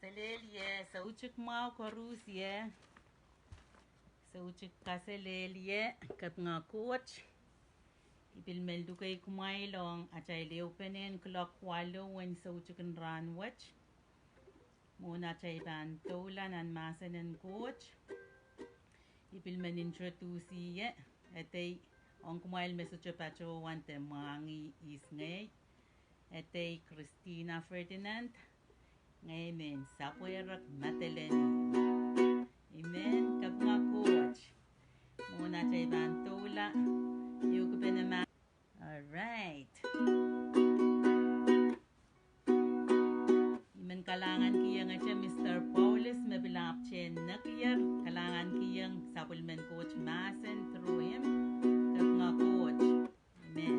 Kaselelye, sauchik mau korusye. Sauchik kaselelye, kat nga coach. Ipilmeldu kay kumailong achay leupenen clock walo when sauchik and ranwach. Muna achay ban tolan and masanen coach. Ipilmen introduce ye. Etay on kumail mesucho pacho wante mangi is ngay. Etay Christina Ferdinand. Amen. Sapwelimen. Amen. Kapwa coach. Muna chay bantula. Yung pinama. Alright. Iman kalangan kiyang siya Mr. Paulus mabilap chen nakiyar. Kalangan kiyang Sapwelimen coach masen through him. Kapwa coach. Amen.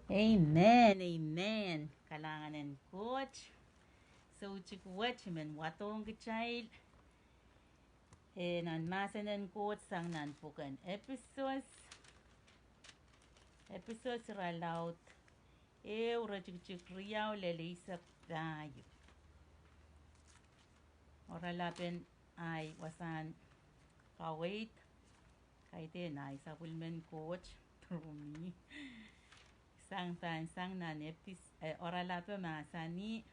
Amen, amen. Kalanganan coach. So chikuwachiman watong child. Nan masanan coach sang nan pukan episodes. Episodes ralaut. Ura chik riyaw lelisak tayo. Oralapen ay wasan kawait. Kaite na Sapwelimen coach through me. Sang nan oralape masani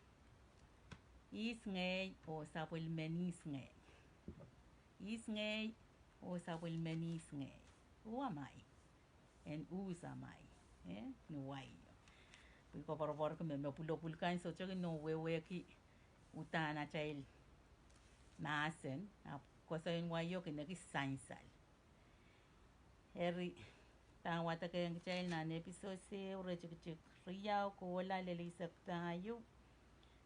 is ngay o Sapwelimen is ngay. Is ngay o Sapwelimen is ngay. Who am I? And whose am I? No why. Porque por que me pulkan so choque no wewe ki utana child masen a cosa en wayo que naki sainsal. Eri tang wata kayang child na episode se ure chik riyaw ko wala lelisak tayo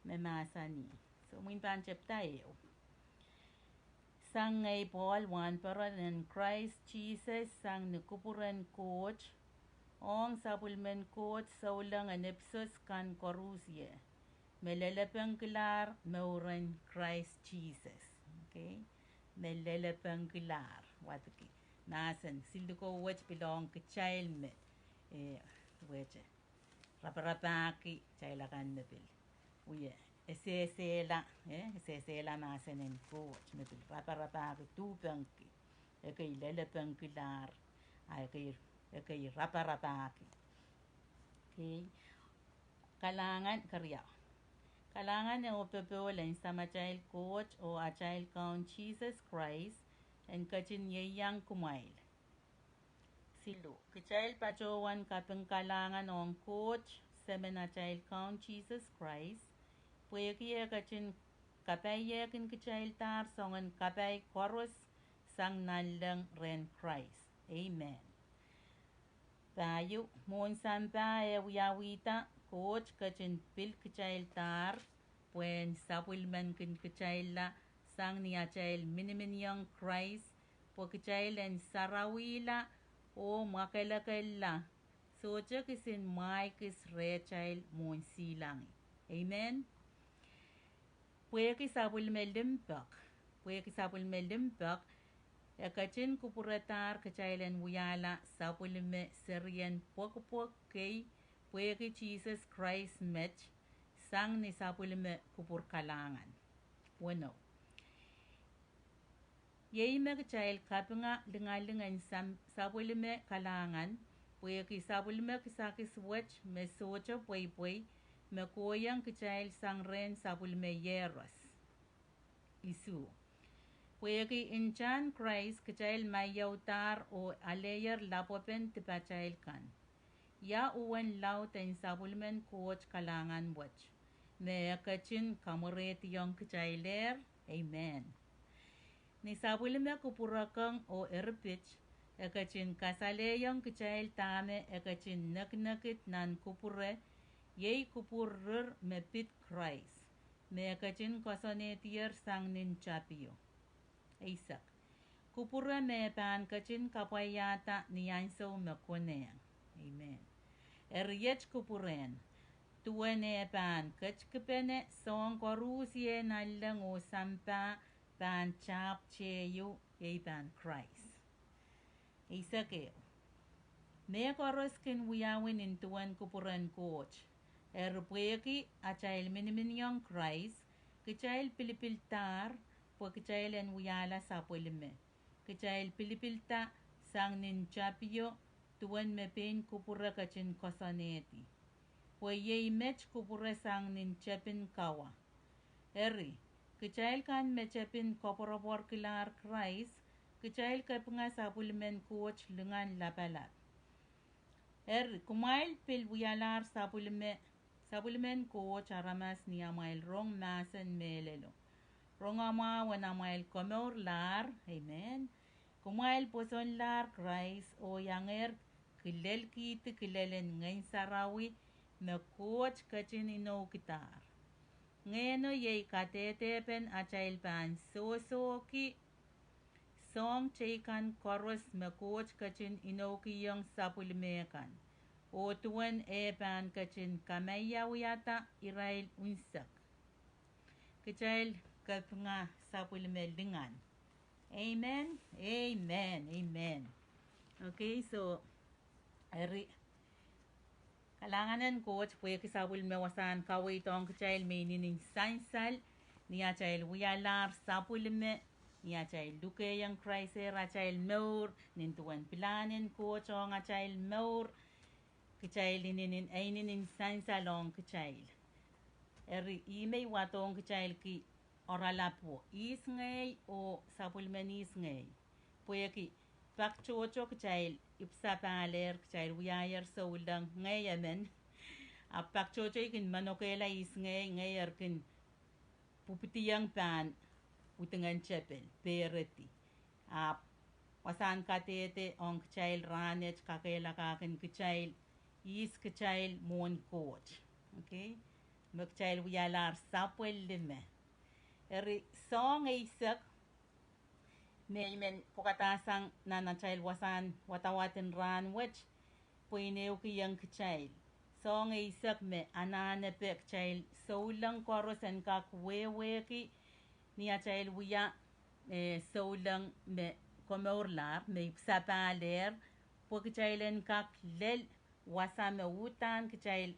me masani. So min pan chep tayo. sang ngay Paul wan paran in Christ Jesus sang nukupuran coach ong Sapwelimen coach saulang an Ipsos kan korusye melelepen kilar meuren Christ Jesus. Okay, melelepen kilar watki nasan silduko which belong to child me which raparapaki chaila kan mebil uye esesela nasan en coach mebil raparapaki tu penki ekay lelepen kilar ay ekay raparapaki. Okay, kalangan karya kalangan ang upepewalan sa child coach o a child count Jesus Christ and kachin yeyang kumail. Silo, kichild pachowan kapeng kalangan ang coach semen a child count Jesus Christ. Pweki kachin kapay yakin kichild tar songan kapay chorus sang nalang ren Christ. Amen. Tayo, mon sampa wiyawita coach kachin pil kichild tar when Sapwelimen kin kichayla sang niya chayl miniminyang Christ po kichaylen sarawila o makalakala so kisin Mike is re chayl mon silang. Amen. Pweki Sapwelimen limpak ekachin kupuratar kichaylen wiyala Sapwelimen serien pok kay pweki Jesus Christ match sang ni Sapwelimen kupur kalangan. Bueno. Yei child kapinga lingalingan Sapwelimen kalangan pweki Sapwelimen kisakis wech me socha pwey me koyang child sang ren Sapwelimen yeros. Isu. Pweki inchan Christ child mayautar o alayer lapopen tipa child kan. Ya uwan laut en Sapwelimen coach kalangan wech. Ne kachin kamuret yung kachailer. Amen. Ni Sapwelimen kupurakang o erpich ekachin kasale yung kachail tame ekachin naknakit nan kupure yei kupurr mepit Christ. Me ekachin kosonetier sang nin chapio. Isak. Kupure me pan kachin kapayata niyanso mekoneng. Amen. Yech kupuren. Tuwene pan kachkipene song korusye nalang o sampa pan chap cheyo e pan Christ. Isake. Me koroskin wiyawin in tuwan kupuran coach. Pweki a child miniminyong Christ. Kichail pilipiltar po kichail en wiyala Sapwelimen. Kichail pilipilta sang nin chapyo tuwan me pen kupura kachin kosoneti. Pweye mech kupura sang nin chepin kawa. Kichail kan me chepin koporobor kilar Christ, kichail kapinga Sapwelimen coach lungan lapalat. Kumail pil wiyalar Sapwelimen coach aramas niyamail rong masen melelo. Rong ama wanamail komor lar, amen. Kumail poson lar Christ o yanger kilel kiti kilelen ngayon sarawi me coach kachin ino kitar. Ngeno yei katetepen achail pan sosoki song chaikan chorus me coach kachin ino kiyong Sapwelimen kan. O tuwan pan kachin kamaya wiyata irail unsak. Kichail kapnga Sapwelimen lingan. Amen. Amen. Amen. Okay, so kalanganan coach pwede Sapwelimen wasan kaway tong kichail may nining sansal niya chail wiyalar Sapwelimen niya chail lukeyang Christ a chail meur nintuan pilanin coach ong a chail meur kichail ninin ay ninin sansal ong kichail. Imay watong kichail ki oralapo isngay o Sapwelimen isngay pwede pakchocho kichail ipsapaler kichail wiyayer so ulang ngayamen pakchocho ikin manokela isngay kin pupitiyang pan utengan chepel pereti wasan katete on kichail ranet kakela kakin kichail is kichail mon coach. Okay, magkichail wiyalar Sapwelimen song isak Maymen pokatasang nananchail wasan watawatin ran which puineu kiyang kchail. So ngay isak me anane pek chail so lang koros en kak weweki niya chail wiya so lang me komorlar me sapaler pok chailen kak lel wasame utan kchail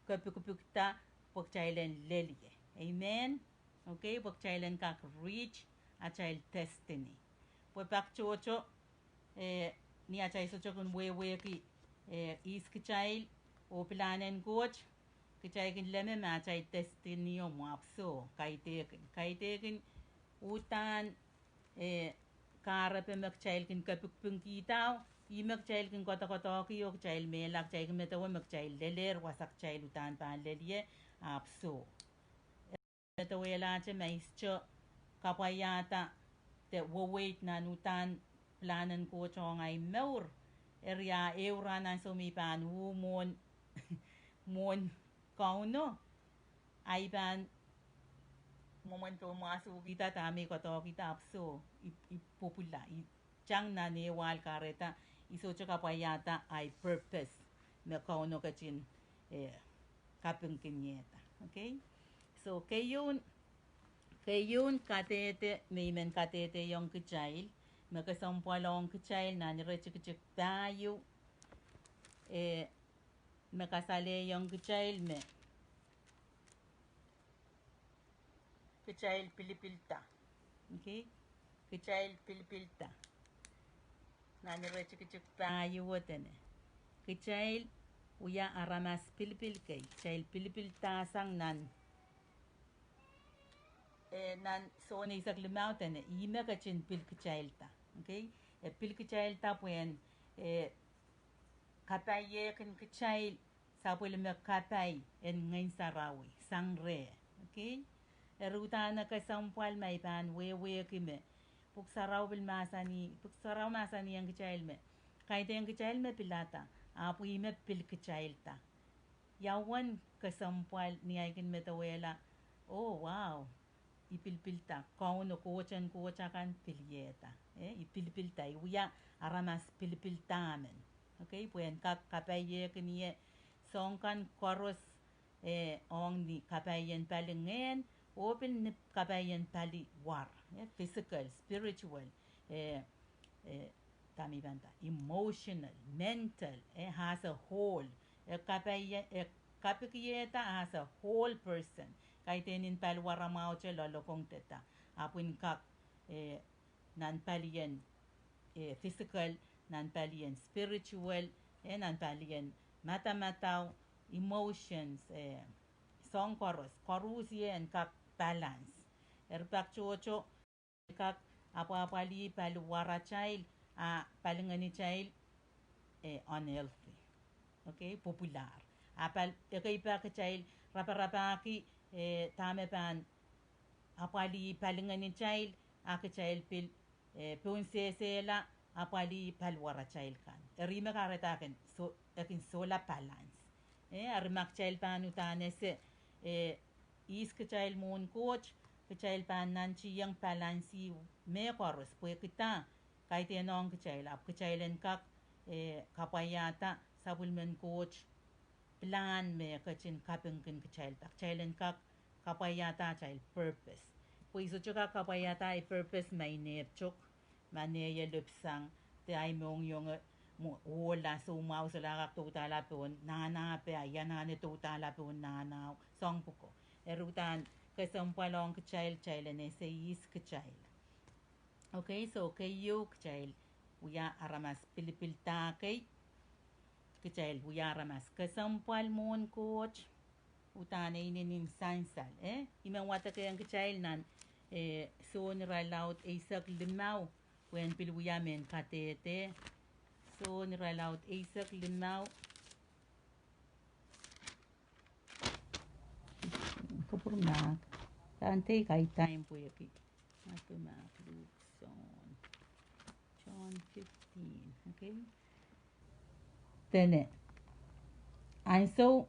kapukupukta pok chailen lelye. Amen. Okay, pok chailen kak reach a child destiny. Pues pak chocho ni a chay socho kun wewe ki is kichai o planen coach kichai kin leme ma chay destiny o mapso kaitekin utan kara pe mak chay kin kapuk pungkitaw i mak chay kin kota ki yok chay melak chay kin metawa mak chay leler wasak chay utan pan lelye apso metawela che maischo kapayata te wo wait na nutan planen ko chong ay meur area eura na so mi pan wu mon mon kauno ay pan momento masu kita tami ko to kita apso i popula i chang na ne wal kareta iso choka payata ay purpose me kauno kachin kapung kinyeta. Okay, so kayun katete maymen katete yung kichail makasampalong kichail na nirechik tayo makasale yung kichail me kichail pilipilta. Okay, kichail pilipilta na nirechik tayo wotene kichail uya aramas pilipil kay kichail pilipilta sang nan so ni sak limau tene ime kachin pilkichailta. Okay, pilkichailta puen kapaye kin kichail Sapwelimen kapay en ngain sarawi sangre. Okay, erutana ka sampwal may pan we kime puk saraw bil masani ang kichail me kaite ang kichail me pilata apu ime pilkichailta yawan kasampwal ni aikin metawela. Oh wow, ipilpilta kauno kocha kan pilieta ipilpilta iuya aramas pilpiltamen. Okay, puen kak kapaye knie songkan koros ong ni kapayen palingen open ni kapayen pali war physical spiritual tami banta emotional mental has a whole kapaye kapikieta as a whole person kaitenin palwaramao che lolokong teta apun kak nan palien physical nan palien spiritual nan palien matamataw emotions song koros yen kak balance erpak chocho kak apali palwara child palingani child unhealthy. Okay, popular apal ekaipa ka child rapa ki tame pan apali palingani child child pil punsesela apali palwara child kan erima karetaken so ekin sola balance arimak child pan utane se is ka child mon coach ka child pan nanchi yang balansi me koros pue kita kaite nong ka child ap ka child en kak kapayata Sapwelimen coach plan me kachin kapung kin child tak child en kak kapayata child purpose pues so choka kapayata ay purpose may nerchok maneya lupsang te ay mong yung wala sumaw sa lakak tutala pun nana pe ayana ni tutala pun nana song puko erutan kasampalong ka child ne se is ka child. Okay, so kayo ka child uya aramas pilipilta kay kecil buyara mas kesampal mon coach utane inin sansal imang wata kayang kecil nan so niralaut isak limaw wen pilbuyamen katete so niralaut isak limaw kapurna tante kay time po yaki ato Luke John 15. Okay, tene anso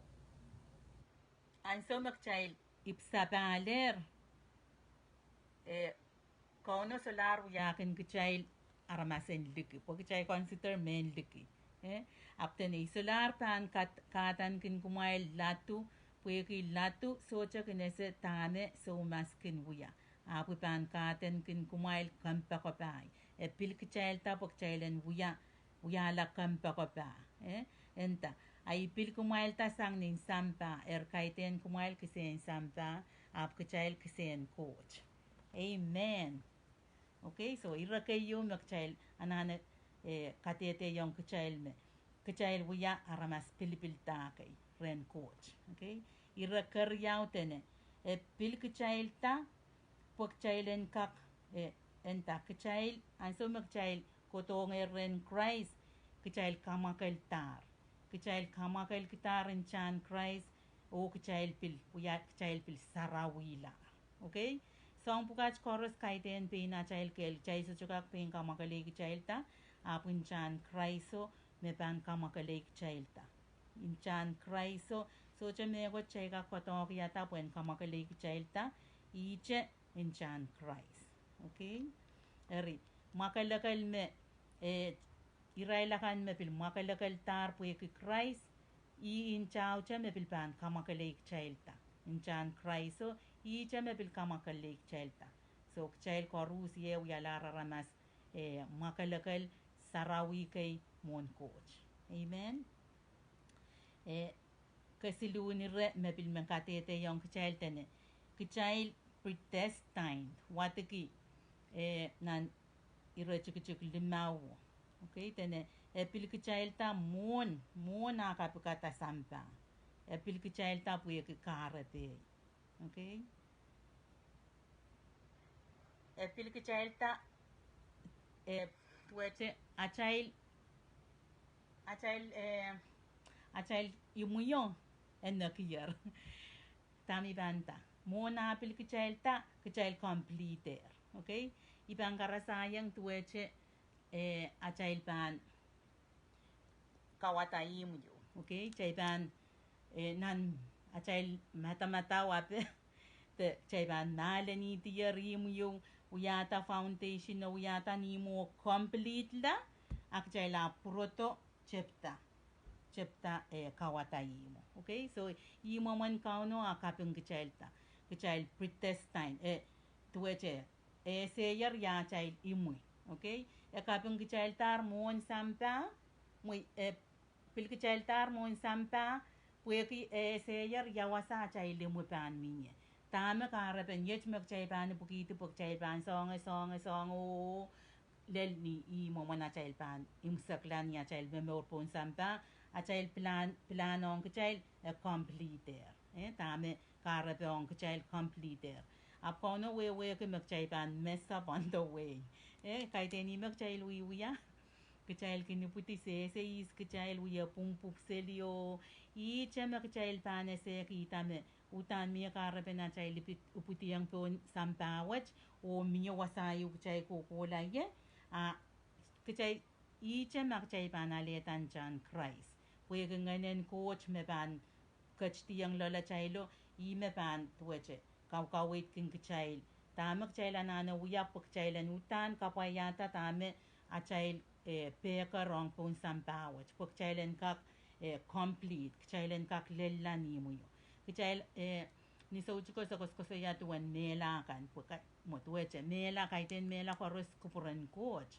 magchild ipsabaler kono solar yakin kecil aramasen liki po kecil consider main liki apten solar pan katan kin kumail latu pueki latu socha kinese tane so maskin wuya apu pan katan kin kumail kampa ko pai pil kecil ta po kecilen wuya la kampa ko pa enta ay pil kumail ta sang nin sampa kaiten kumail kisen sampa ap kecil kisen coach. Amen. Okay, so ira kayo magchild anane katete yung kchild me. Kchild wuya aramas pilipil ta kay ren coach. Okay? Ira karyaw tene. Pil kchild ta pag childen kak enta kchild anso magchild kotong ren Christ kchild kamakal tar. Kchild kamakal kitar en chan Christ o kchild pil wuya kchild pil sarawila. Okay? So ang pukat chorus kaiten pina child kel chai so chukak pin kamakalik child ta apun chan Christo me pan kamakalik child ta in chan Christo so che me go chai ka kotok yata puen kamakalik child ta iche in chan Christ. Okay? Eri makalakal me irailakan me pil makalakal tar pue ki Christ I in chao che me pil pan kamakalik child ta in chan Christo icha me bil kamakalik chelta so chel korus ye yalara ramas makalakal sarawi kay mon coach amen kasiluni re me bil makatete yung chelta ne kichail predestined watiki nan ira chuk limaw okay tene pil kichelta mon akapikata sampa pil kichelta puye ki karate okay pil kichelta tuwete achail imuyo en nakiyar tami banta mona pil kichelta kichel completer okay ibang karasayang tuwete achail pan kawata imuyo okay chaiban nan achail mata wape te chaiban nalani tiyarim yung uyata foundation na uyata nimo complete la akchaila proto chepta kawata imo okay so imo man kauno akapeng kichail pretestine tuweche seyar ya chail imui okay akapeng kichail tar mon sampa muy pilkichail tar mon sampa pueki seyar yawasa chail limu pan minye tama karapen yech mek chay pan pukiti puk chay pan song o lel ni I momona chay pan imsaklan ya chay memor pon sampa a chay plan on chay completer tame karapen on chay completer apono we ke mek chay pan mess up on the way kay teni mek chay luya kecil kini putih se is kecil uya pumpup selio I chama kecil pane se kita me utan mi kara pena cai lipit uputi yang pun sampawat o mi wasayu kecil ko kola ye a kecil I chama kecil pana letan chan Christ we ganganen coach me pan kecil yang lola cailo I me pan tuache kau wait kin kecil tamak kecil anana uya kecil utan kapayata tame a cai peka rong pun sampawat pok chailen kak complete chailen kak lella ni muyo chail ni so chiko sa kosko ya tuan mela kan pok mo tueche mela kaiten mela koros kupuran coach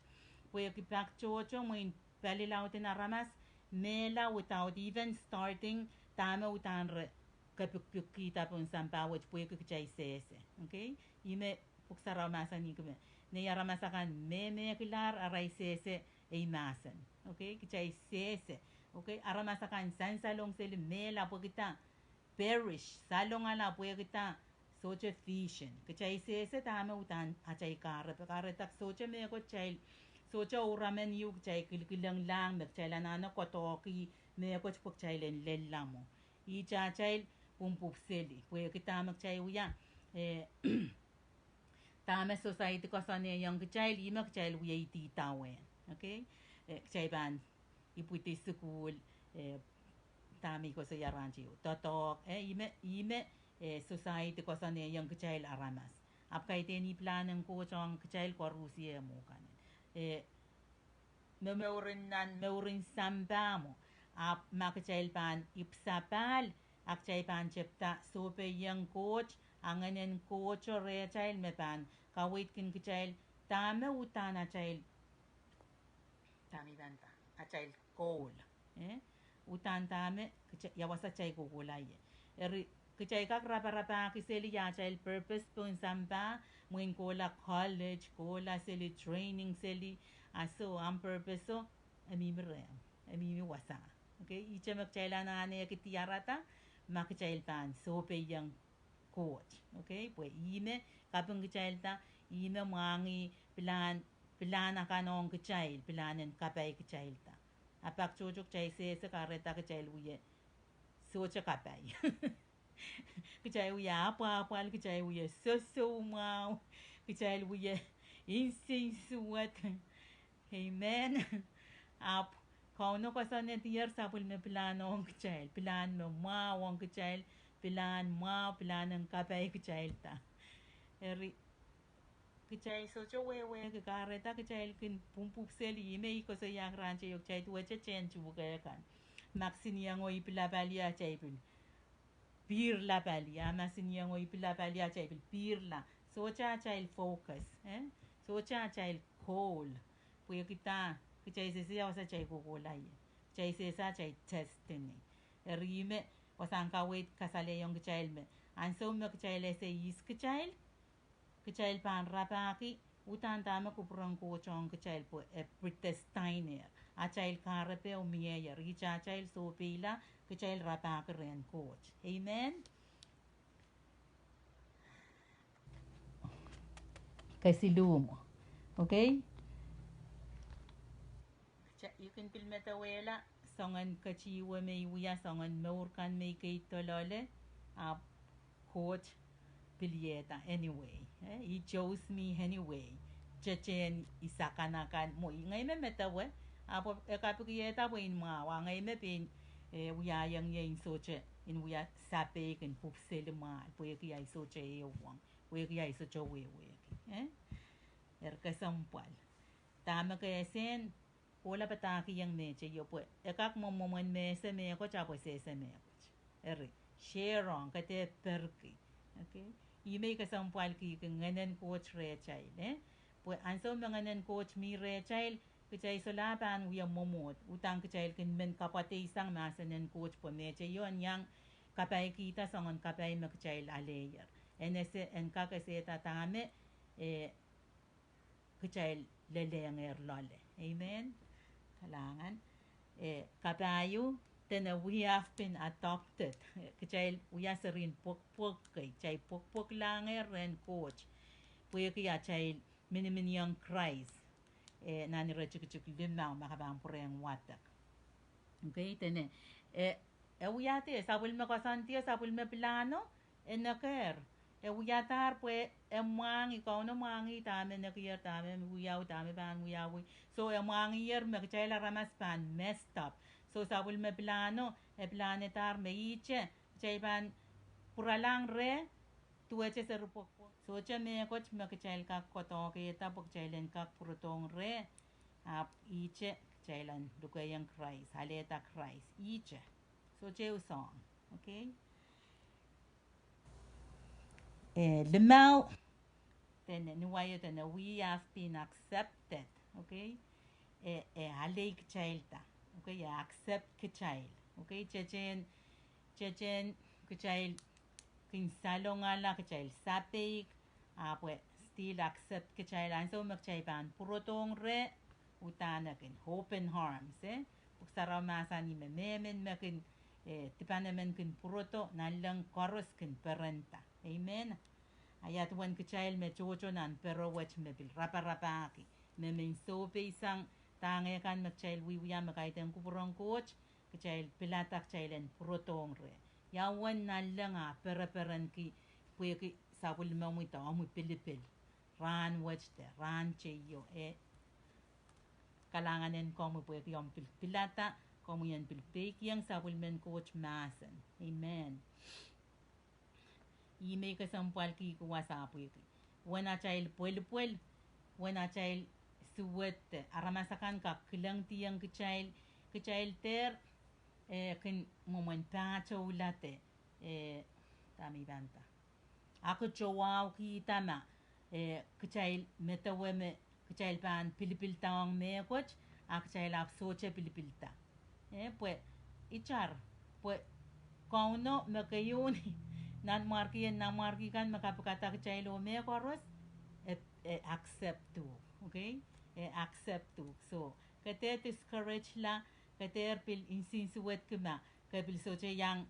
pwe ki pak chocho mo in palilauten aramas mela without even starting tama utan re kapuk kita pun sampawat pwe ki chai sese okay ime pok saramasa ni kume ne yaramasakan me kilar aray sese ay masan okay kichay sese okay aramasakan san salong sel mela po kita perish salong ala po kita soche fission kichay sese tama utan achay kare tak soche me ko chay soche uramen yu kichay kilkilang lang me kichay lanana kotoki me ko chpok chay len lellamo I chay pumpup seli po kita magchay uya tama society ko sa yung kecil ima kecil uya iti tawen okay kecil ban iputi school tami ko sa yaranji totok ime society ko sa yung kecil aramas ap kaiten I planen coach ang kchail ko rusie mo kanen meurin samba mo ap makchail pan ipsapal akchay pan chepta sope yang coach anganen coach re chail me pan kawit kin kchail tame utana chail tami banta a chail coal utan tame yawasa chay kukulaye eri kichay kak rapa kiseli ya chail purpose pun samba muen kola college kola seli training seli aso am purpose so ami mi wasa okay icha mak chayla na ane kitiarata mak chail pan so pe yang coach okay pues ime kapung kichail ta ime mangi plan akanong kichail planen kapay kichail ta apak chuchuk chay se kareta kichail uye socha kapay kichail uye apa kichail uye so mau kichail uye insinsuat amen ap kauno kasan tiyer sapul me planong kichail plan me mawong kichail plan ang kapay kichail ta eri kichail socho wewe kikareta kichail kin pumpuk seli me ko sa yang ranche yok chay tu che chen chu kan maxini yang oi pilabalia chay pin pir la balia maxini yang oi pilabalia chay pin pir la socha chay focus socha chay coal puyo kita kichail se siya sa chay kukulay chay se sa chay destiny erime wasan ka wait kasale yung kichail me anso me kichail se is kichail pan rapaki utan tama kuprang ko chong kichail po pretestiner a chail karape o miya richa chail so pila kichail rapaki ren coach amen kasi lumo okay you can pilmetawela songan kachiwa may uya songan maurkan may kay tolole coach Pilieta anyway he chose me anyway chechen isakanakan mo ngay me metawe apo ekapikieta po in mga wa ngay me pin uya yang yang soche in uya sape ken pupsel ma po ya soche yewang po ya soche wewe kasampal tama kaya sen wala pataki yang meche yo po ekak momon me se me ko chapo se me eri share on kate perki okay ime kasampal ki nganen coach re child pues anso nganen coach mi re child kichay solapan wiya momot utang kichay kin men kapate isang masanen coach po meche yon yang kapay kita sangon kapay makichay alayer enese en kakase tatame kichay lelenger lole amen kalangan kapayo then we have been adopted kichay uya serin pok kay chay pok langer ren coach puyo kaya chay mini yung Christ nani re chuk limang makabang pureng watak okay tene uya te sabul me kasantia sabul me plano naker uyatar pues emang ikaw no mangi tame nakiyer tame uyaw tame ban uyaw so emang yer me chay la ramas pan messed up so sabul me plano planetar me iche chay ban puralang re tuweche se rupok so che me coach me chail ka koto ke ta pok chailen ka purutong re ap iche chailan dukayang Christ haleta Christ iche so che usong okay lemau tene nuwayo tene we have been accepted okay halek chailta okay accept ke chail okay chechen ke chail kin salong ala ke chail sapik pues still accept ke chail anso mak chay pan purotong re utana kin open arms puksara masan ni memen makin tipanamen kin puroto nalang koros kin perenta amen ayat wan ke chail me chocho nan pero wach me bil rapa ki me men so pe isang tange kan mak chail wiya makaiten kupurong coach ke chail pilatak chailen purotong re yawan nalang peran ki puya ki sabul mamu ito amu pilipil ran watch te ran cheyo kalanganen ko mo puya ki yung pilata ko mo yan pilpik yang sabul men coach masan amen ime kasampal ki kuwa sa puya ki wana chail puel wana chail suwet aramasakan ka kilang tiyang kichail ter kin momon pacho ulate tami banta ako chowaw ki tama kichail metaweme kichail pan pilipil tawang me coach kichail ap soche pilipilta pues ichar pues kauno makayuni nan marki kan makapakata kichail o me koros accept tu, okay? Accept tu. So, kate discourage la, kate pil insinsuet kuma, kapil soche yang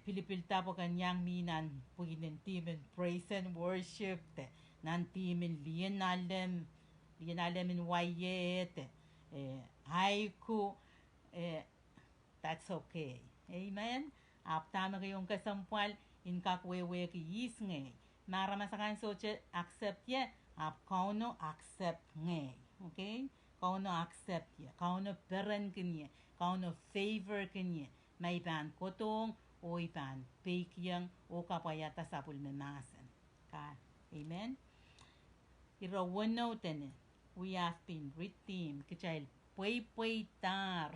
pilipil tapo kan yang minan puginin team praise and worship te, nan team in lienalem in wayet, haiku, that's okay. Amen? Aptama kayong kasampwal, in kakwewe ki yisngay. Maramasakan soche accept ye ap kauno accept nge okay kauno accept ye kauno peren kenye kauno favor kenye may pan kotong o ipan pekyang o kapayata sapul memasen ka amen iro wano tene we have been redeemed kichail pui tar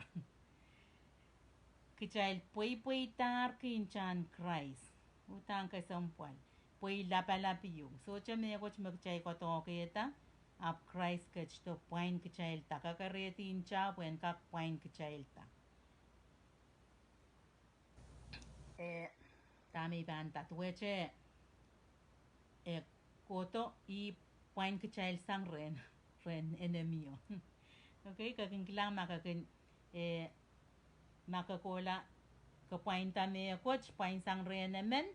kichail pui tar kinchan Christ utang kasampwal pui lapalapiyong so chame ko chmagchay ko to kita ap Christ kach to point kichail ta kakareti incha puen kak point kichail ta tami banta tuweche koto i point kichail sang ren enemio okay kakin kilang makakin makakola ka point ta me coach point sang ren emen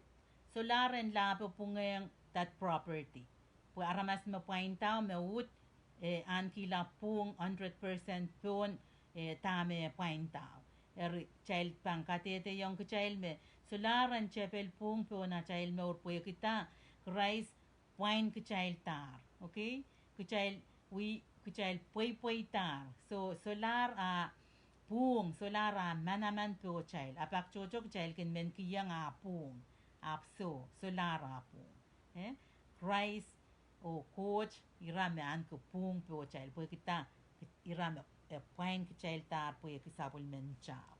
solaren la pupungeng that property. Pu aramas me point tao me ut an kila pung 100% pun tame point tao. Child pang katete yung child me solaren chepel pung pun na child me urpo kita Christ point child tar. Okay? Child we child pui tar. So solar pung solar manaman po child. Apak chochok child kin men kiyang pung. Apso solara po Christ o coach irame an ko pung po child po kita irame pain ki child tar po kisapol men chao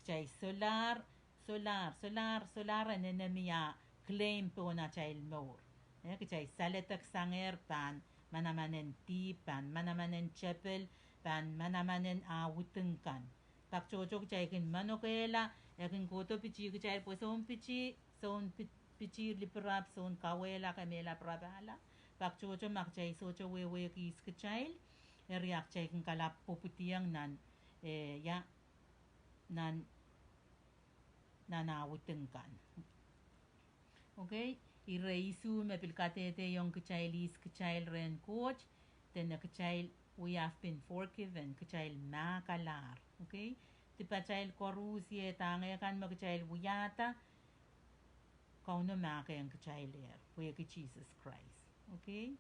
chay solar nenemiya claim po na child more chay saletak sanger pan manamanen pan manamanen chapel pan manamanen awutengkan tak cocok chay kin manokela yakin koto pichi kichay po son pichi liprap son kawela kamela prabala pak chocho makchay socho wewe kis kichay eriak chay kin kalap puputiyang nan ya nan awutengkan okay ireisu me pilkatete yung kichay ren coach then kichay we have been forgiven kichay makalar okay tipa child korusye tange kan magchild wuyata kauno make ang child puye ki Jesus Christ okay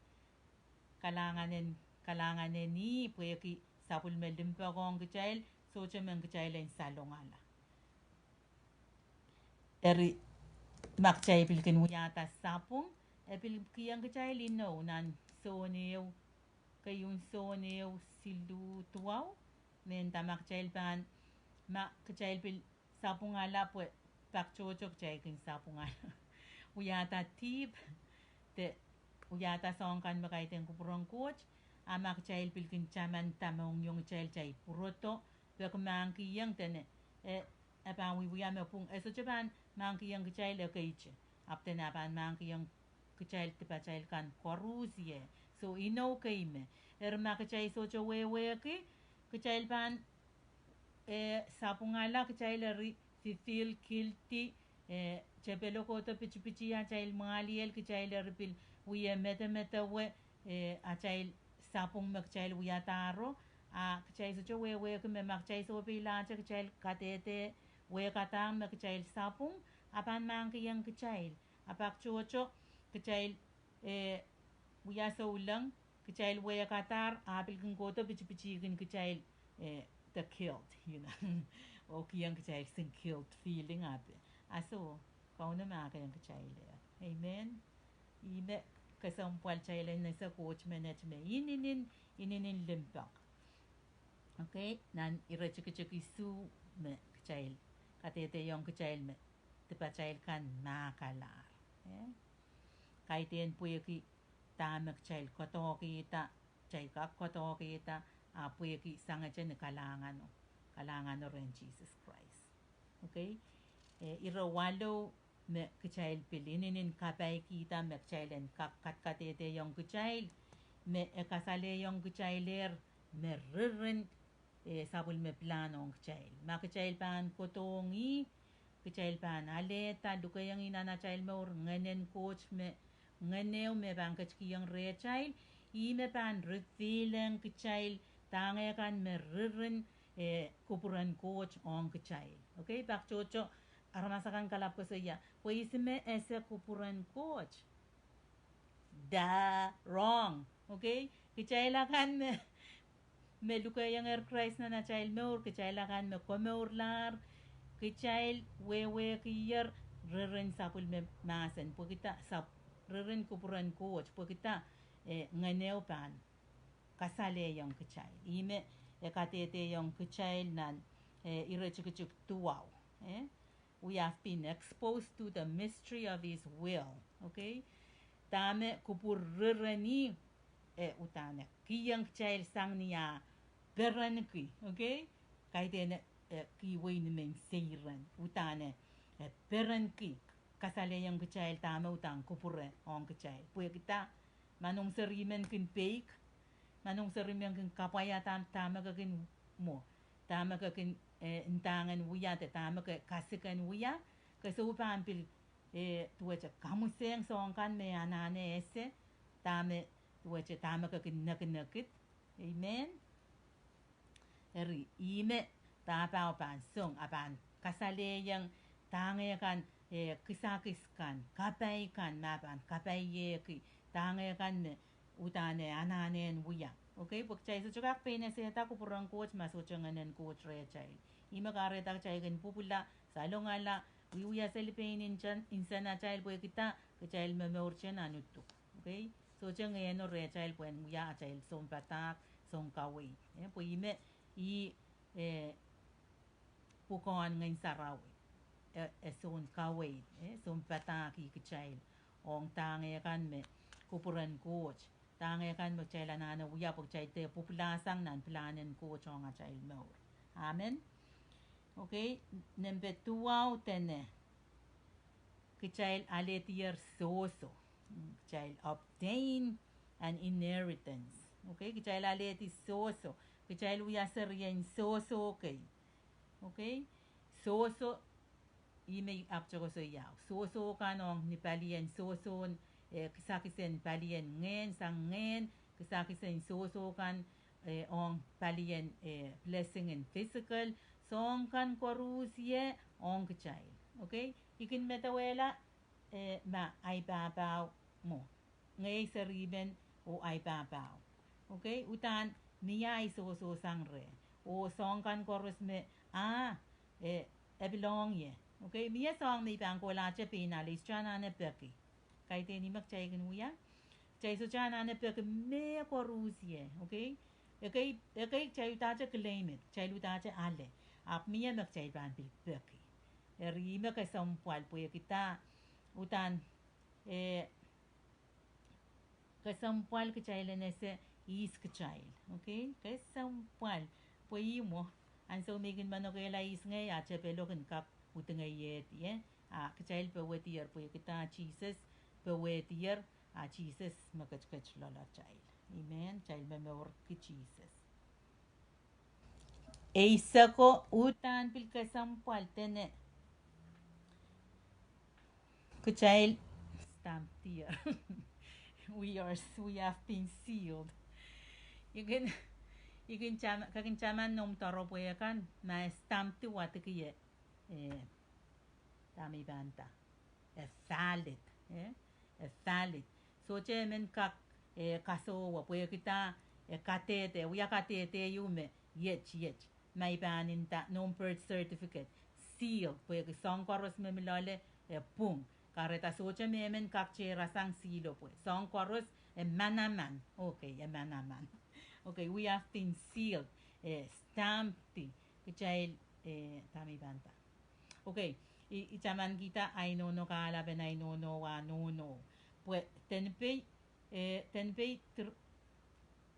kalanganen ni puye ki sapul melimpa kong child so chemeng child en salongala eri makchay pilkin wuyata sapung epil kiyang child ino nan sonew kayun sonew silu tuwaw men tamak child pan ma kecil pil sapung ala pues pak cocok cai kin sapung ala uyata tip te uyata songkan makai ten kupurong coach ama kecil pil kin caman tamong yung cai puroto pe kemangki yang tene apa wi me pung eso ceban mangki yang kecil le keiche apten apa mangki yang kecil tipa cai kan korusie so ino keime erma kecil so we ki kecil pan sapungala kecil feel guilty chepelo ko to pichi ya child maliel kecil pil we meta we a child sapung mak child we ataro kecil so we ke me mak child so pila kecil katete we katang mak child sapung apan mang yang kecil apak chocho kecil we so ulang kecil we katar apil kun ko to pichi kun kecil the guilt, you know. O kiyang kachay sing guilt feeling ate. Aso, kau na mga kayang kachay le. Amen. Ime kasampal chailen na sa coach management ininin limpak. Okay, nan ira chiki su me chail katete yung chail me tipa chail kan makalar. Kaiten puyo ki tamak chail koto kita chail ka koto kita puyo ki sanga chen kalangan no ren Jesus Christ. Okay, ira walo me chail pilinin kapay kita me chailen katete yung chail me kasale yung chailer me ririn sabul me plano ang chail chail pan kotongi chail pan aleta dukayang inana chail me or nganen coach me nganeo me ban kachkiyang re chail me pan refilang chail tange kan me ririn kupuran coach on chail. Okay, pak chocho aramasakan kalap ko saya pues me ese kupuran coach wrong. Okay, kichaila kan me lukayang Christ na chail me or kichaila kan me komeurlar kichail wewe kiyar ririn sapul me masen po kita sap ririn kupuran coach po kita nganeo pan kasale yung kichail ime katete yung kichail nan irechukchuk tuwaw. We have been exposed to the mystery of his will. Okay, tame kupur rirani utane kiyang chail sang niya beranki. Okay, kaitene kiway ni men seiran utane beranki kasale yung chail tame utang kupure on chail puya kita manong serimen kin fake manong serimen kin kapaya tama kakin mo tama kakin intangan wuya te tama ka kasikan wuya kasupan pil tuwacha kamuseng songkan me anane ese tame tuwacha tama kakin nakit. Amen. Eri ime tapao pan song apan kasale yang tange kan kisakis kan kapay kan mapan kapay ye ki tange kan me utane ananen wuya. Okay, pagchay so chukak pene se ta kupurang coach masuchanganen coach re chay ima kare tak chay kan pupula salong ala wiya selipainin chan insana chay boy kita chay me meurchen anutu. Okay, so changen no re chay puen muya chay som patak som kawi po ime pukon ngayon sarawi son kawi som patak ikichay ong tange kan me kupuran coach tange kan magchay lanana uya pagchay te pupulasang nan planen coach ong chay mo. Amen. Okay, number 2 tene kichay aletier soso kichay obtain an inheritance. Okay, kichay aleti soso kichay uya serien soso okay. Okay, soso ime apcho ko so yaw soso kanong nipalien soson kisakisen palien ngen sang ngen kisakisen soso kan on palien blessing in physical song kan korusye on kichay. Okay, ikin metawela ma ay babaw mo ngay seriben o ay babaw. Okay, utan niya ay soso sangre o song kan korus me belong ye. Okay, miya song may bang ko lache pinalis chana ne peki kaite ni mak chay gnuya chay so chana ne peki me korusye. Okay, okay chay utache claim it chay utache ale ap miya mak chay ban peki rima ka sampwal puya kita utan kasampwal ka chay lenese is ka chay. Okay, kasampwal puya mo anso megin manokela is ngay ache pelo kan kap utengay yet ye kachay pewetier puya kita Jesus pewetier Jesus makachkach lola chay. Amen. Chay memor ki Jesus. Eisa ko utan pil kasampwal tene kachay stamp tier. we have been sealed. Ikin kakin chaman nom taro puya kan na stamp tu wate kiye tami banta valid valid so che men kak kaso wa puya kita katete uya katete yume yech may banin ta nom birth certificate seal puya ki song koros me milale pum Carreta socha memen kakchera sang silo pues. Son chorus manaman. Okay, manaman. Okay, we have been sealed. Stamped. Kchail tami banta. Okay, ichaman kita ay no kalaben ay no wa no. Pues tenpe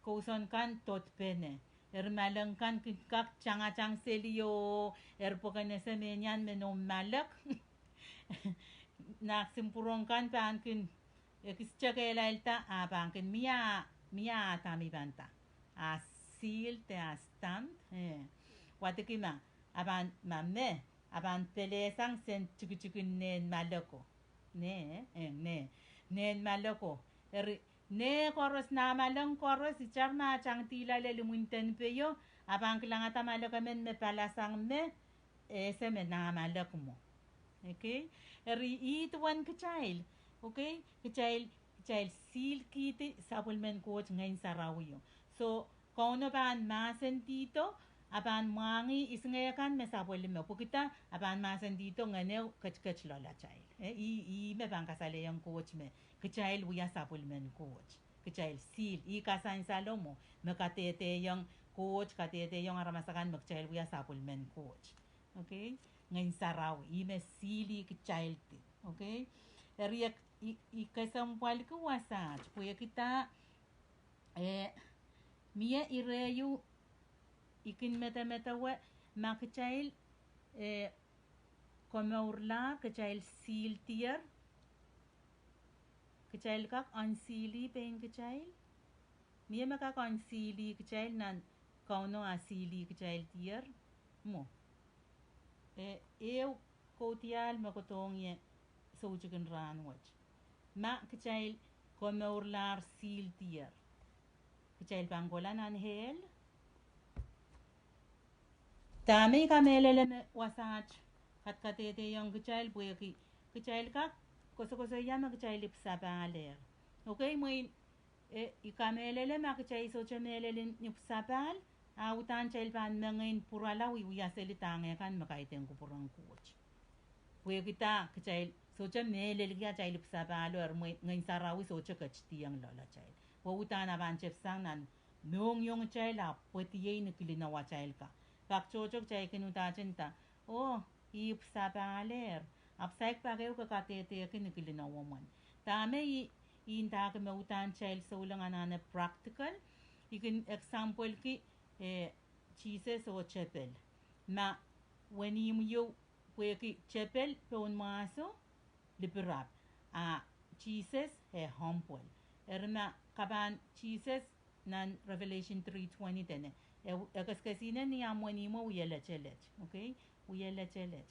kauson kan tot pene. Malang kan kak changa chang selio pokan sa menyan menom malak. Naksimpurong kan pankin kischakela elta pankin mia tami banta. Seal te stand. Watikima aban mamme aban pelesang sen chukuchukun nen maloko. Nen maloko. Ne koros na malang koros icharma chang tila le lumunten peyo abang kilangata maloko men me palasang me ese me na maloko mo. Okay? It one child. Okay? Child seal kiti supplement coach ngayon sa rawiyo. So, kung ano ba masen dito, aban mangi isngayakan me sapwelimen. Pukita aban masen dito ngane kach lola child. Me bang kasale yung coach me. Child wiya sapwelimen coach. Child seal. Kasain salomo. Makatete yung coach, katete yung aramasakan mag-child wiya sapwelimen coach. Okay? Ngayon sa rawi. Me sili child. Okay? Riyak ikasampal ko wasaj. Puya kita Mia ireyu ikin meta we makchail komaurla kchail seal tier kchail kak ansili pen kchail mia maka ansili kchail nan kauno asili kchail tier mo eu kotial makotong ye sojugan ranwach ma kchail komaurlar seal tier kchail bangolan an hel Tami kamelele wasach katkatete yung kchail bueki kchail kak koso yama kchail ipsabaler okay mo ikamelele ma kchail so chamelele ipsabal autan chail pan mengen purala wi yaselitange kan makaiten ko purang coach bueki ta kchail so chamelele kya chail ipsabalo mo ngain sarawi so chakachtiang lola chail wautan aban chepsang nan nong yung chail a pwetiye nikilina wa chail ka Pakchojok chay kinutachinta. Oh, ipsabaler. Apsaik pageo ka katete kinikilina woman. Tame inta ka mautan child so lang anana practical. Ikin example ki Jesus o chapel. Ma when you ki chapel pon maso liberap. Jesus humble. Erma kaban Jesus nan Revelation 3:20 tene. Kasina ni amwani mo uyela chelet, okay? Uyela chelet.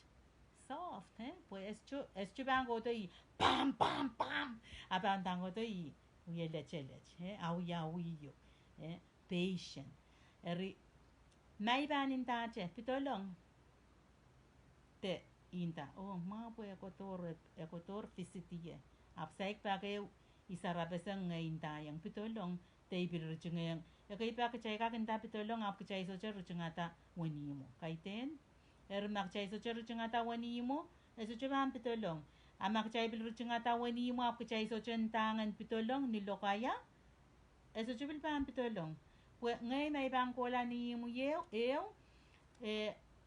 Soft, Pues esto bango to i pam Aban tango to i uyela chelet, Auya uyo, Patient. May banin tache pitolong. Te inta. Oh, ma po ekotor fisitiye. Apsaik pa kayo isarabasang ngayon tayang pitolong. Tay birujungayang kay pa kachay ka kanta pitolong ap kachay so chero chungata wanimo kaiten mak chay so chero chungata wanimo so chubam pitolong amak chay bil chungata wanimo ap kachay so chuntangan pitolong nilokaya so chubil pam pitolong pwe ngay may bang kola ni mo eu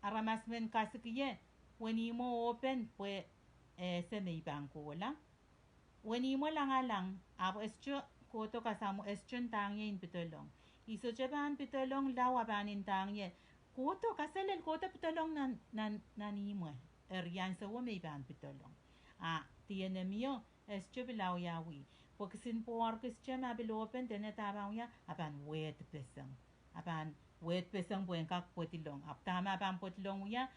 aramasmen kasikiye wanimo open pwe se may bang kola wanimo lang ap escho koto kasamo eschun tangye in pitolong iso chaban pitolong lawa banin tangye koto kasalel koto pitolong nanimo riyan sa wo may ban pitolong tiene mio eschö bilaw yawi porque sin por que chama bilopen tene tabang ya aban wet pesang buen kak potilong tama ban potilong ya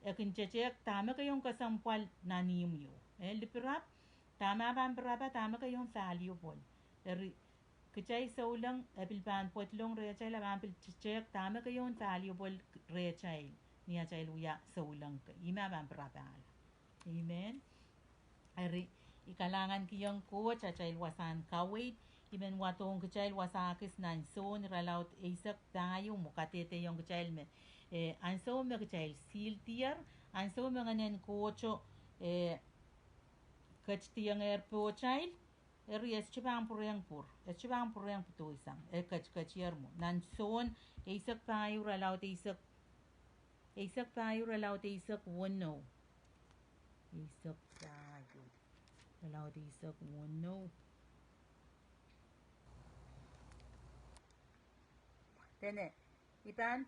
ekin chechek tama kayong kasampal nanimo lipirap tama ban berapa tama kayong valuable Kachay sa ulang bilban potlong rechay laban pilchek tama kayon valuable rechay niya chay luya sa ulang ka ima ban prabal amen ari ikalangan kiyong coach chay wasan kawait iben watong kachay wasakis nan so niralaut isak tayo mukatete yung kachay me anso me kachay seal tier anso me nganen coach kach tiang po child. Es chibang pureng pur. Es chibang pureng puto isang. Kach yermo. Nan son isak payo ralaw te isak payo ralaw te isak wano. Isak payo ralaw te isak wano. Tene ipan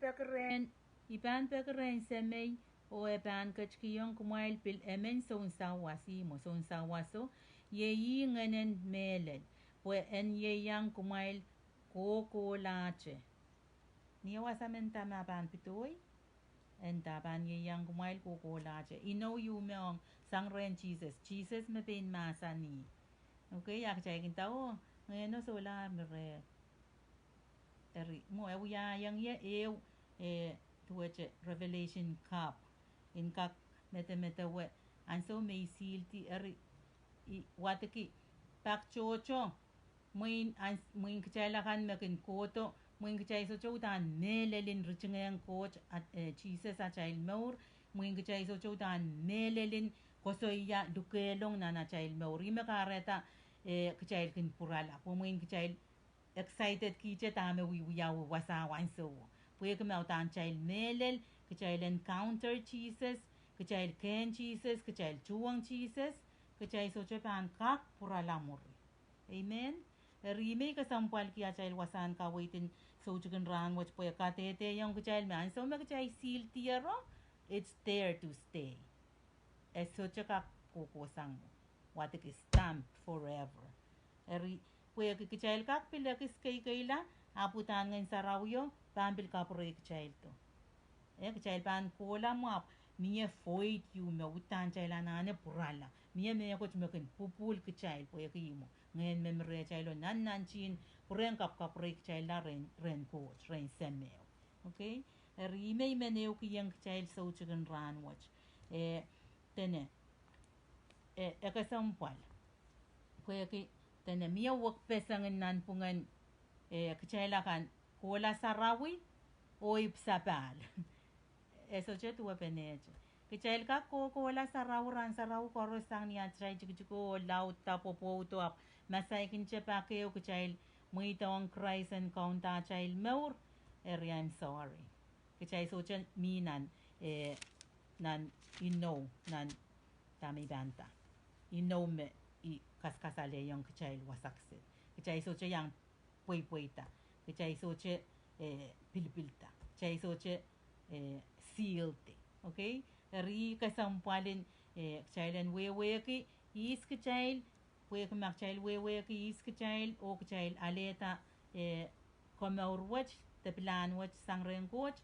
pekeren semay o epan kachkiyong kumail pil emen son sawasi mo son sawaso ye yi ngenen meled pues en ye yang kumail koko lache niya wasamen tama pan pitoy en tapan ye yang kumail koko lache ino yu meong sangren Jesus me pen masani okay yak chaikin tao ngeno sola mere eri mo ya yang ye tuwache Revelation cup in kak mete we anso may silti eri wataki pak chocho muin kachala kan mekin koto muin kachay so chodan melelin richingang coach at Jesus at child maur muin kachay so chodan melelin kosoya dukelong na child maur ima kareta kachay kin purala muin kachay excited kiche tame wiya wasa wanso puye kemau tan child melel kachai encounter Jesus kachai ken Jesus kachai chuang Jesus kachai so chepan kak purala muri amen rime ka sampal kia child wasan ka waitin so chicken ran which puye ka tete yung kachai man so me kachai seal tiero it's there to stay eso chaka koko sang watik stamp forever eri puye kachai kak pila kis kaila aputan ngayon sa rawyo pambil ka puro kachai to kachai pan kola mo mie foit yu me utan chai la nane purala mie me ko chmekin pupul kachai puye kimo ngayon memre chai lo nan chin puren kap puro kachai la ren coach ren semeo okay eri me meneu ki yang kachai so chicken ran watch tene kasampal puye ki tene mie wok pesangin nan pungan kachai la kan kola sarawi o ipsapal eso che tu peneche kachai ka ko kola saraw ran saraw koros sang niya try chiko laut tapopo to ap masay kinche pa keo kachai muitong Christ and kaunta child maur I'm sorry kachai so chen mi nan nan nan tami banta me i kaskasale yung kachai wasakse kachai so che yang puita kachai so che pilpilta kachai so che sealte okay ri kasampalin kachailen wewe ki is kachai puwe mak child wewe ki is kachai o kachai aleta komaur watch te plan watch sangren coach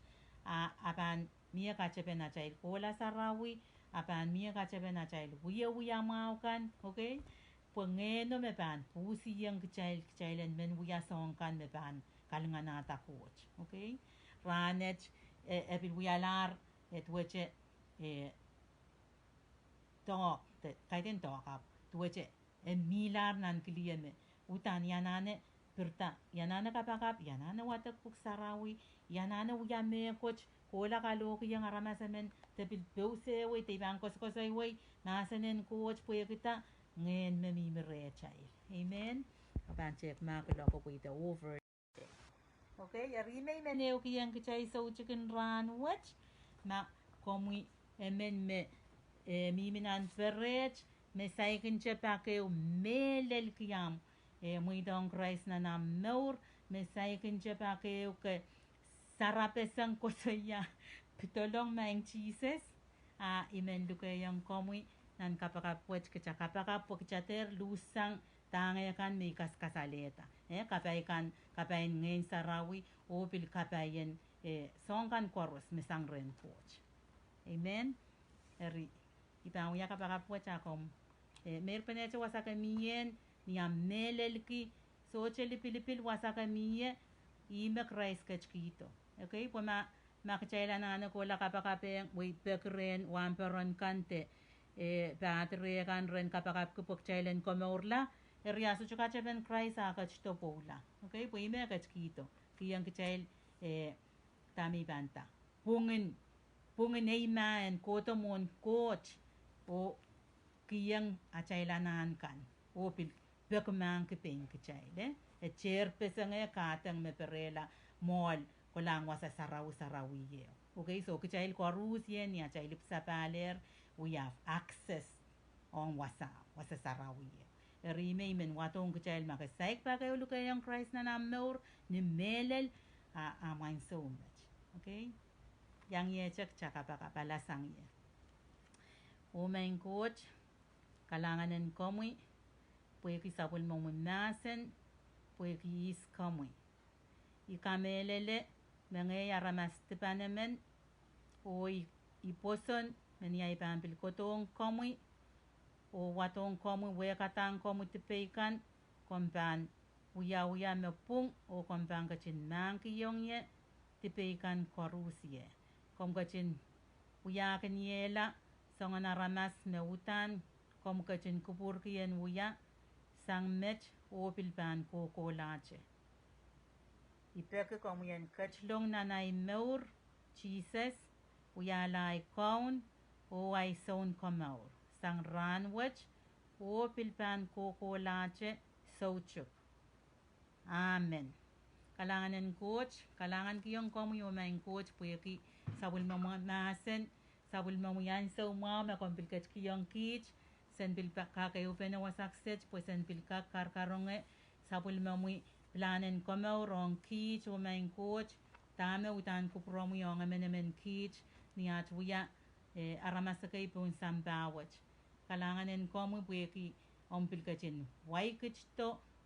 apan mia kachepen na child kola sarawi apan mia kachepen na child wiya maukan okay pengeno me pan pusi yang kachailen men wiya songkan me pan kalinganata coach okay ranet epil wiyalar weche talk kaiten talk up weche milar nan kliyeme utan yanane pirta yanane kapakap yanane watak puk sarawi yanane uyame coach kola kalok yang aramasamen tepil beuse we te bang kos we nasanen coach puye kita ngen memimire chai amen apan check mark lo ko puite over okay yarime meneu ki yang kachai so chicken ran watch ma komui emen me miminan ferret me saikin chepa ke melel kiam mui dong Christ na nam meur me saikin chepa ke sarapesang kosoya pitolong maing Jesus imen duke yang komui nan kapakapwet kapakapwet chater lusang tangayakan may kasaleta kapayan ngayon sarawi o pil kapayan songkan koros mesang ren coach amen eri ipang ya kapakapwet akom mer peneche wasaka miyen niya melelki socheli pilipil wasaka miye ime Christ kachkito okay po makachayla na ano ko la kapakapeng wait pekren wamperon kante patre kan ren kapakap kupok chaylen komeurla riaso chuka chepen Christ akachto pola okay po ime kachkito kiyang kachayl tami banta pungin amen kotomon coach o kiyang achailanan kan opil bekman kipin kichaile e cherpesange katang me perela mol kolang wasa sarawiye. Okay, so kichail korus ye ni achailip sapaler we have access on wasa sarawiye. Rime men watong kichail makasaik pa kayo lukayang Christ na namor ni melel amain so much. Okay? Yang ye chak palasang ye. Umain coach kalanganin komoy pueki sabul mamunasen pueki is komoy ikamelele menge yaramas tipanemen o iposon meni ay pampil kotong komoy o watong komoy wekatang komoy tipeikan kompan uya mepung o kompan kachin mangkiyong ye tipeikan korusye kom kachin uya kenyela songan aramas meutan kom kachin kupur kiyen uya sang mech o pilpan ko lache ipeke kom yen kachlong nanay meur Jesus uya lai kaun o ay son komaur sang ranwech o pilpan ko lache sochuk amen kalanganin coach kalangan kiyong kom yung main coach pueki sabul mamanasen sabul mamuyan so mama kompilkach kiyong kich sen pilpa kakayo pena wasak sech pues sen pilka karkaronge sabul mamui planen komau rong kich o main coach tame utan kupromu yung amenemen kich niat wuya aramasakay pun sambawach kalanganin komu pueki ompilkachin waikich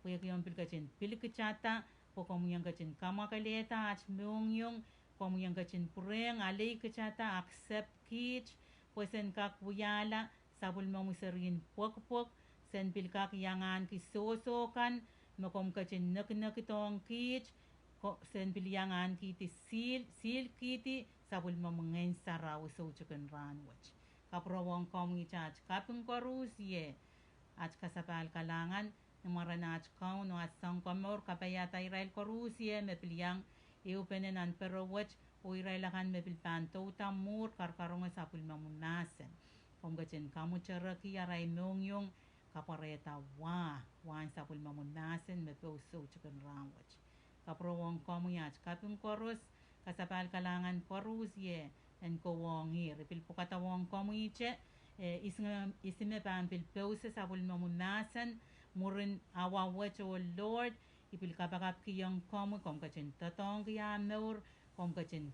pueki ompilkachin pilkachata pokom yang kachin kamakaleta ach myong kom yang kachin pureng alay kachata accept kich pues en kakuyala sabul mamuserin pok sen pilkak yangan kisosokan makom kachin nak tong kich sen pilyangan kiti sil kiti sabul mamungain saraw so chukan ranwach kaprawang kom ichach kapung korus ye ach kasapal kalangan numaranach kaun no at sang komor kapayata irail korus ye mepilyang iupenen an perawach o irailakan mepilpan tamur karkarong sapul mamunasen kom kachin kamu charaki aray myong kapareta wan sapul mamunasen mepeuso chukan ranwach kaprawang komu yach kapung korus kasapal kalangan korus ye en kowongir pilpukatawang komu iche isime pampil peuse sabul mamunasen murin awawach o Lord ipil kapakap kiyong komu kom kachin tatong kaya meur kom kachin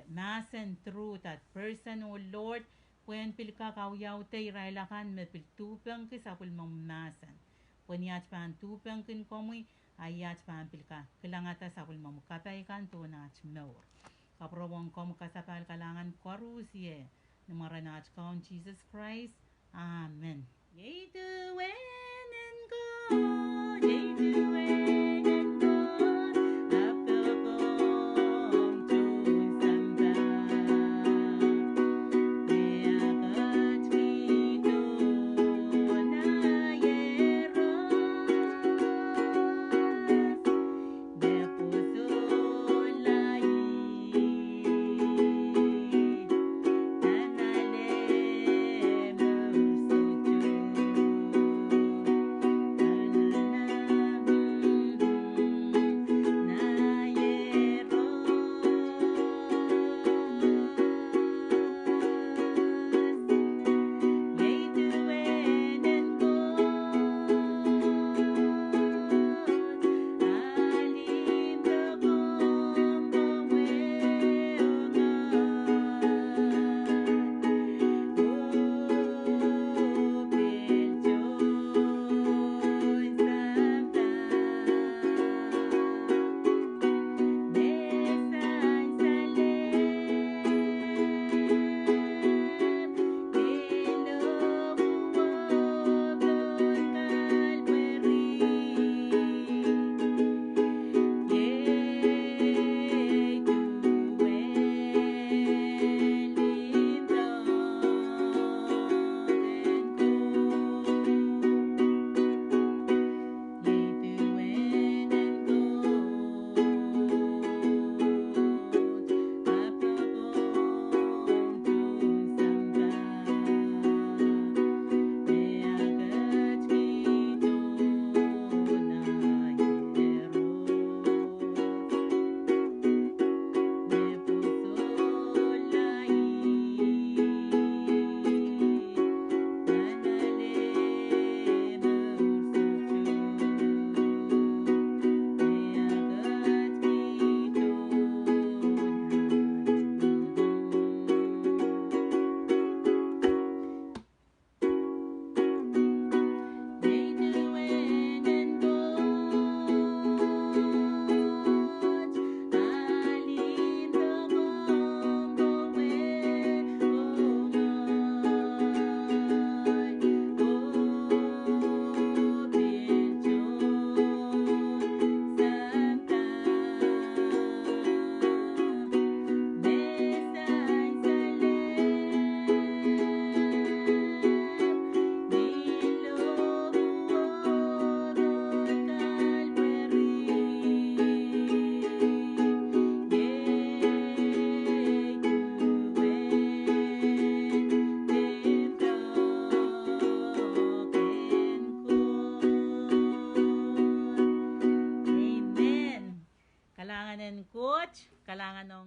masen through that person o Lord puen pilka kauyaw te irailakan me piltupang ki sapul mamunasan puen yach pan tupang kin komu ayach pan pilka kilangata sapul mamukapay kan to nach meur kaprawang komu kasapal kalangan korus ye numaranach kaun Jesus Christ amen yay to win and go yay to win and go apelong chun samba meakat kito na yeros depuso lai nanale mersucho Sapwelimen coach, kailangan ng